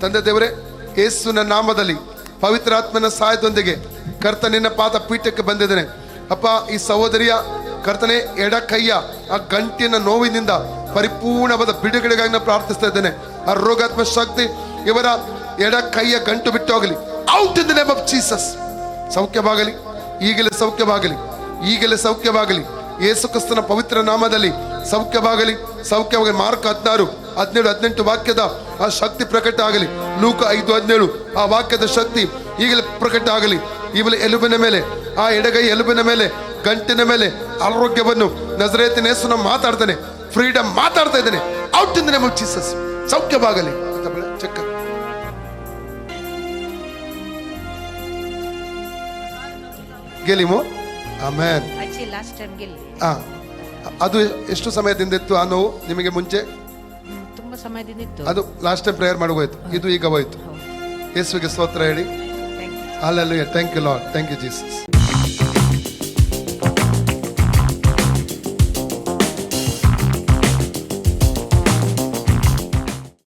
ತಂದೆ ದೇವರೇ, ಯೇಸುವಿನ ನಾಮದಲ್ಲಿ ಪವಿತ್ರಾತ್ಮನ ಸಹಾಯದೊಂದಿಗೆ ಕರ್ತ ನಿನ್ನ ಪಾದ ಪೀಠಕ್ಕೆ ಬಂದಿದ್ದೇನೆ ಅಪ್ಪ. ಈ ಸಹೋದರಿಯ ಕರ್ತನೆ ಎಡ ಕೈಯ ಆ ಗಂಟಿನ ನೋವಿನಿಂದ ಪರಿಪೂರ್ಣವಾದ ಬಿಡುಗಡೆಗಾಗಿ ನಾನು ಪ್ರಾರ್ಥಿಸ್ತಾ ಇದ್ದೇನೆ. ಆ ರೋಗಾತ್ಮ ಶಕ್ತಿ ಇವರ ಎಡ ಕೈಯ ಗಂಟು ಬಿಟ್ಟು ಹೋಗಲಿ. Out in the name of Jesus. ಸೌಖ್ಯವಾಗಲಿ, ಈಗಲೇ ಸೌಖ್ಯವಾಗಲಿ, ಈಗಲೇ ಸೌಖ್ಯವಾಗಲಿ. ಯೇಸು ಕ್ರಿಸ್ತನ ಪವಿತ್ರ ನಾಮದಲ್ಲಿ ಸೌಖ್ಯವಾಗಲಿ, ಸೌಖ್ಯವಾಗಲಿ. ಮಾರ್ಕ್ 16:17-18 ವಾಕ್ಯದ ಆ ಶಕ್ತಿ ಪ್ರಕಟ ಆಗಲಿ. ಲೂಕ 5:17 ಆ ವಾಕ್ಯದ ಶಕ್ತಿ ಈಗಲೇ ಪ್ರಕಟ ಆಗಲಿ. ಇವಳ ಎಲುಬಿನ ಮೇಲೆ, ಆ ಎಡಗೈ ಎಲುಬಿನ ಮೇಲೆ, ಗಂಟಿನ ಮೇಲೆ ಆರೋಗ್ಯವನ್ನು ನಜರೇತಿನ ಯೇಸುನ ಮಾತಾಡ್ತಾನೆ, ಫ್ರೀಡಮ್ ಮಾತಾಡ್ತಾ ಇದ್ದಾನೆ. Out in the name of Jesus. ಸೌಖ್ಯವಾಗಲಿ. ಚೆಕ್ ಗೆಲಿಮೋ. ಆಮೇನ್. ಅದು ಎಷ್ಟು ಸಮಯದಿಂದ ಇತ್ತು ಆ ನೋವು ನಿಮಗೆ ಮುಂಚೆ? ತುಂಬಾ ಸಮಯದಿಂದ ಇತ್ತು. ಅದು ಲಾಸ್ಟ್ ಟೈಮ್ ಪ್ರೇಯರ್ ಮಾಡೋಗೋಯ್ತು, ಇದು ಈಗ ಹೋಯ್ತು. ಯೇಸುವಿಗೆ ಸ್ತೋತ್ರ ಹೇಳಿ. Hallelujah. Thank you Lord. Thank you Jesus.